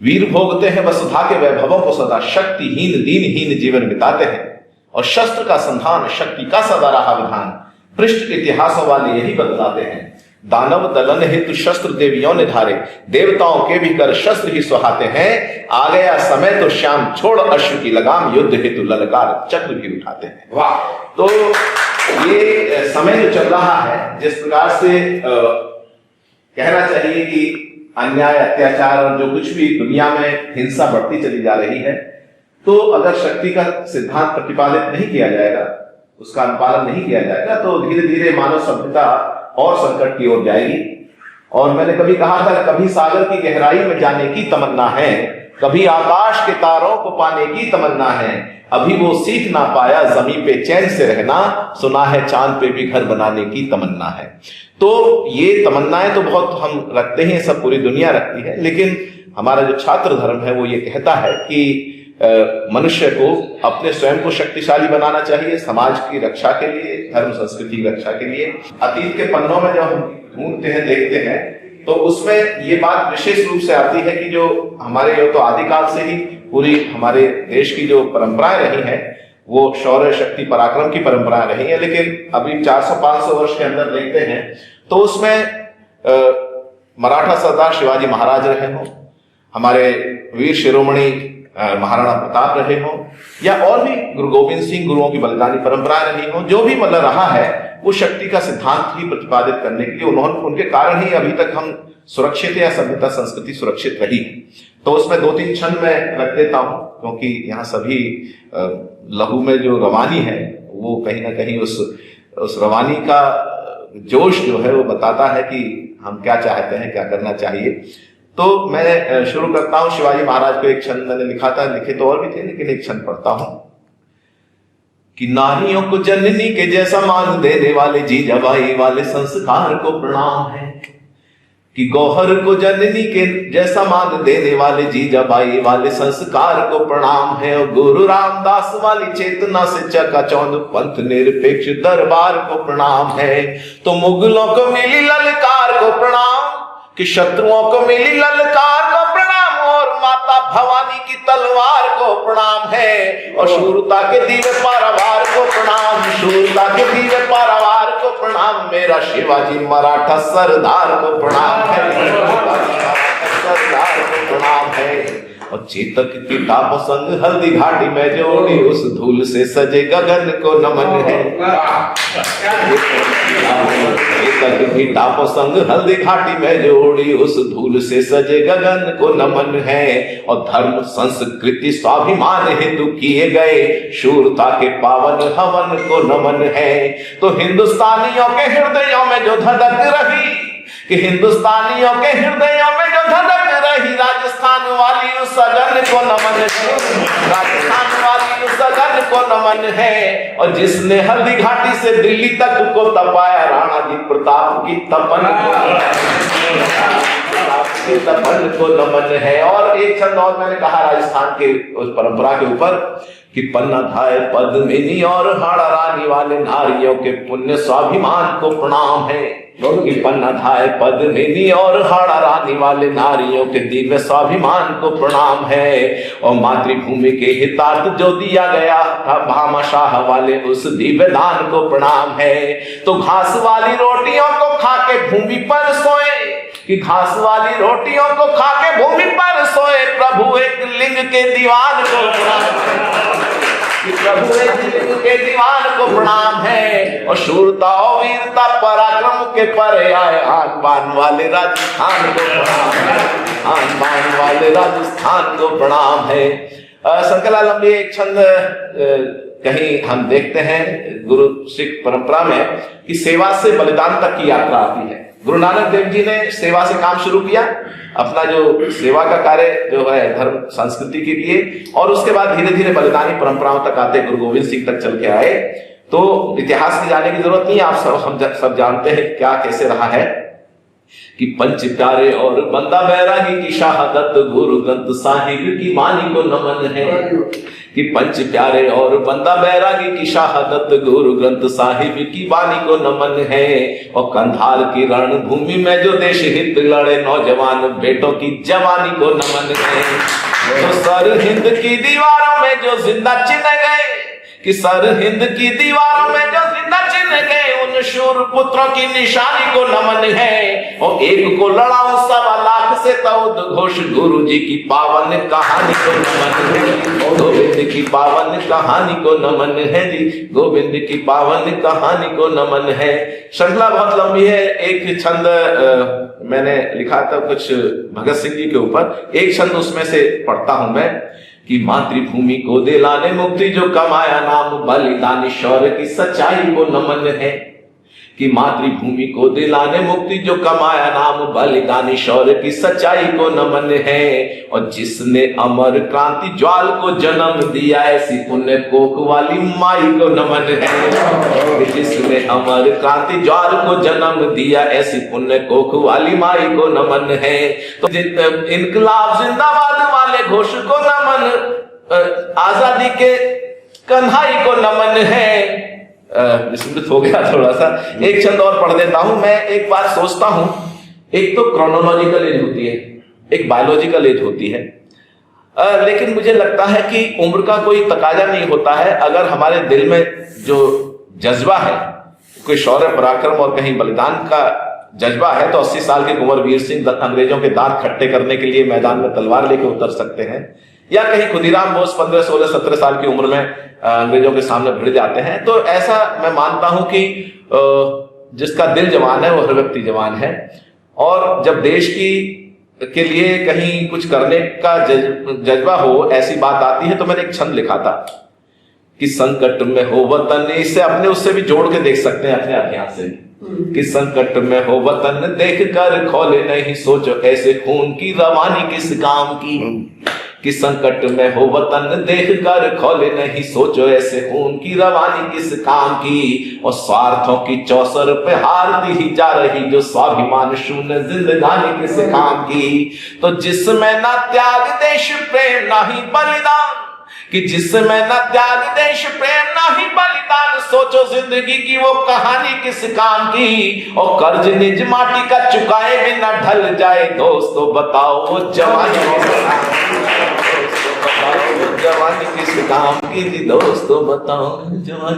वीर भोगते हैं वसुधा के वैभवों को सदा, शक्तिहीन दीनहीन जीवन बिताते हैं, और शस्त्र का संधान शक्ति का सदा रहा विधान, पृष्ठ इतिहासों वाले यही बतलाते हैं। दानव दलन हेतु शस्त्र देवियों ने धारे, देवताओं के भी कर शस्त्र ही सुहाते हैं। आ गया समय तो श्याम छोड़ अश्व की लगाम, युद्ध हेतु ललकार चक्र भी उठाते हैं। वाह! तो ये समय जो चल रहा है, जिस प्रकार से कहना चाहिए कि अन्याय अत्याचार और जो कुछ भी दुनिया में हिंसा बढ़ती चली जा रही है, तो अगर शक्ति का सिद्धांत प्रतिपादित नहीं किया जाएगा, उसका अनुपालन नहीं किया जाएगा, तो धीरे धीरे मानव सभ्यता और संकट की ओर जाएगी। और मैंने कभी कहा था, कभी सागर की गहराई में जाने की तमन्ना है, कभी आकाश के तारों को पाने की तमन्ना है, अभी वो सीख ना पाया जमीन पे चैन से रहना, सुना है चांद पे भी घर बनाने की तमन्ना है। तो ये तमन्नाएं तो बहुत हम रखते हैं, सब पूरी दुनिया रखती है, लेकिन हमारा जो छात्र धर्म है वो ये कहता है कि मनुष्य को अपने स्वयं को शक्तिशाली बनाना चाहिए, समाज की रक्षा के लिए, धर्म संस्कृति की रक्षा के लिए। अतीत के पन्नों में जब हम ढूंढते हैं, देखते हैं, तो उसमें ये बात विशेष रूप से आती है कि जो हमारे यो तो आदिकाल से ही पूरी हमारे देश की जो परंपराएं रही हैं, वो शौर्य शक्ति पराक्रम की परंपराएं रही है, लेकिन अभी 400-500 वर्ष के अंदर देखते हैं तो उसमें मराठा सरदार शिवाजी महाराज रहे हों, हमारे वीर शिरोमणि महाराणा प्रताप रहे हों, या और भी गुरु गोविंद सिंह गुरुओं की बलिदानी परंपराएं रही हों, जो भी मतलब रहा है वो शक्ति का सिद्धांत ही प्रतिपादित करने के लिए उनके कारण ही अभी तक हम सुरक्षित या सभ्यता संस्कृति सुरक्षित रही। तो उसमें 2-3 छंद मैं रख देता हूं, क्योंकि यहाँ सभी लहू में जो रवानी है वो कहीं ना कहीं उस रवानी का जोश जो है वो बताता है कि हम क्या चाहते हैं, क्या करना चाहिए। तो मैं शुरू करता हूं। शिवाजी महाराज को एक छंद मैंने लिखा था, लिखे तो और भी थे, लेकिन एक छंद पढ़ता हूं कि नारियों को जननी के जैसा मान देने वाले जीजाबाई वाले संस्कार को प्रणाम है, कि गौहर को जननी के जैसा मान देने वाले जीजाबाई वाले संस्कार को प्रणाम है, और गुरु रामदास वाली चेतना से चकाचौंध पंथ निरपेक्ष दरबार को प्रणाम है। तो मुगलों को मिली ललकार को प्रणाम, कि शत्रुओं को मिली ललकार को प्रणाम, और माता भवानी की तलवार को प्रणाम है, और शूरता के दिव्य पारावार को प्रणाम, शूरता के दिव्य पारावार को प्रणाम, मेरा शिवाजी मराठा सरदार को प्रणाम है, सरदार को प्रणाम है। और चेतक की टाप संग हल्दी घाटी में जोड़ी, उस धूल से सजे गगन को नमन है। चेतक की टाप संग हल्दी घाटी में जोड़ी, उस धूल से सजे गगन को नमन है। और धर्म संस्कृति स्वाभिमान हेतु किए गए शूरता के पावन हवन को नमन है। तो हिंदुस्तानियों के हृदयों में जो धड़क रही, कि हिंदुस्तानियों के हृदयों में जो धड़क रही, राजस्थान वाली उस सगन को नमन है, राजस्थान वाली उस सगन को नमन है। और जिसने हल्दी घाटी से दिल्ली तक को तपाया, राणा जी प्रताप की तपन को नमन है। और एक छंद और मैंने कहा राजस्थान के उस परंपरा के ऊपर, कि पन्ना धाय पद्मिनी और हाड़ा रानी वाले नारियों के पुण्य स्वाभिमान को प्रणाम है, कि पन्ना धाय पद्मिनी और हाड़ा रानी वाले नारियों के दिव्य स्वाभिमान को प्रणाम है। और मातृभूमि के हितार्थ जो दिया गया था भामाशाह वाले उस दिव्य दान को प्रणाम है। तो घास वाली रोटियों को खा के भूमि पर सोए, कि घास वाली रोटियों को खा के भूमि पर सोए, प्रभु एक लिंग के दीवान को प्रणाम, कि प्रभु एक लिंग के दीवान को प्रणाम है। और शूरता और वीरता पराक्रम के परे आए, आन बान वाले राजस्थान को प्रणाम है, आन बान वाले राजस्थान को प्रणाम है। शंकरलाल लंबी एक छंद कहीं हम देखते हैं गुरु सिख परंपरा में, कि सेवा से बलिदान तक की यात्रा आती है। गुरु नानक देव जी ने सेवा से काम शुरू किया, अपना जो सेवा का कार्य जो है धर्म संस्कृति के लिए, और उसके बाद धीरे धीरे बलिदानी परंपराओं तक आते गुरु गोविंद सिंह तक चल के आए। तो इतिहास में जाने की जरूरत नहीं, आप सब जानते हैं क्या कैसे रहा है। कि पंच प्यारे और बंदा बैरागी की शहादत गुरु ग्रंथ साहिब की वाणी को नमन है। कि पंच प्यारे और बंदा बैरागी की शहादत गुरु ग्रंथ साहिब की वाणी को नमन है। और कंधार की रणभूमि में जो देश हित लड़े नौजवान बेटों की जवानी को नमन है। तो सर हिंद की दीवारों में जो जिंदा चिन्ह गए, कि सर हिंद की दीवारों में जो जिंदा चिन्ह गए, उन शूर पुत्रों की निशानी को नमन है। और एक को लड़ाऊं 1.25 लाख से तो उद्घोष गुरु जी की पावन कहानी को नमन है। गोविंद की पावन कहानी को नमन है जी, गोविंद की पावन कहानी को नमन है। श्रृंखला बहुत लंबी है। एक छंद मैंने लिखा था कुछ भगत सिंह जी के ऊपर, एक छंद उसमें से पढ़ता हूं मैं कि मातृभूमि को दिलाने मुक्ति जो कमाया नाम, बलिदान शौर्य की सच्चाई को नमन है। कि मातृभूमि को दिलाने मुक्ति जो कमाया नाम, बलिदान शौर्य की सच्चाई को नमन है। और जिसने अमर क्रांति ज्वाल को जन्म दिया, ऐसी पुण्य कोख वाली माई को नमन है। जिसने अमर क्रांति ज्वाल को जन्म दिया, ऐसी पुण्य कोख वाली माई को नमन है। तो इनकलाब जिंदाबाद वाले घोष को नमन, आजादी के कन्हाई को नमन है। विस्मृत हो गया थोड़ा सा, एक छंद और पढ़ देता हूं। मैं एक बार सोचता हूं, एक तो क्रोनोलॉजिकल एज होती है, एक बायोलॉजिकल एज होती है, लेकिन मुझे लगता है कि उम्र का कोई तकाजा नहीं होता है। अगर हमारे दिल में जो जज्बा है, कोई शौर्य पराक्रम और कहीं बलिदान का जज्बा है, तो 80 साल के कुंवर वीर सिंह अंग्रेजों के दांत खट्टे करने के लिए मैदान में तलवार लेके उतर सकते हैं। या कहीं खुदीराम बोस 15, 16, 17 साल की उम्र में अंग्रेजों के सामने भिड़ जाते हैं। तो ऐसा मैं मानता हूं कि जिसका दिल जवान है वो हर व्यक्ति जवान है। और जब देश के लिए कहीं कुछ करने का जज्बा हो, ऐसी बात आती है, तो मैंने एक छंद लिखा था कि संकट में हो वतन, इससे अपने उससे भी जोड़ के देख सकते हैं अपने अभियान से, कि संकट में हो वतन देख कर खोले नहीं सोचो ऐसे खून की रवानी किस काम की। कि संकट में हो वतन देख कर खोले नहीं सोचो ऐसे खून की रवानी किस काम की। और स्वार्थों की चौसर पे हारती ही जा रही जो स्वाभिमान शून्य जिंदगानी किस काम की। तो जिसमें ना त्याग देश प्रेम ना ही बलिदान, कि जिसमें न त्याग देश प्रेम ना ही बलिदान, सोचो जिंदगी की वो कहानी किस काम की। और कर्ज निज माटी का चुकाए बिना ढल जाए, दोस्तों बताओ वो जवानी किस काम की थी, दोस्तों बताओ जवानी।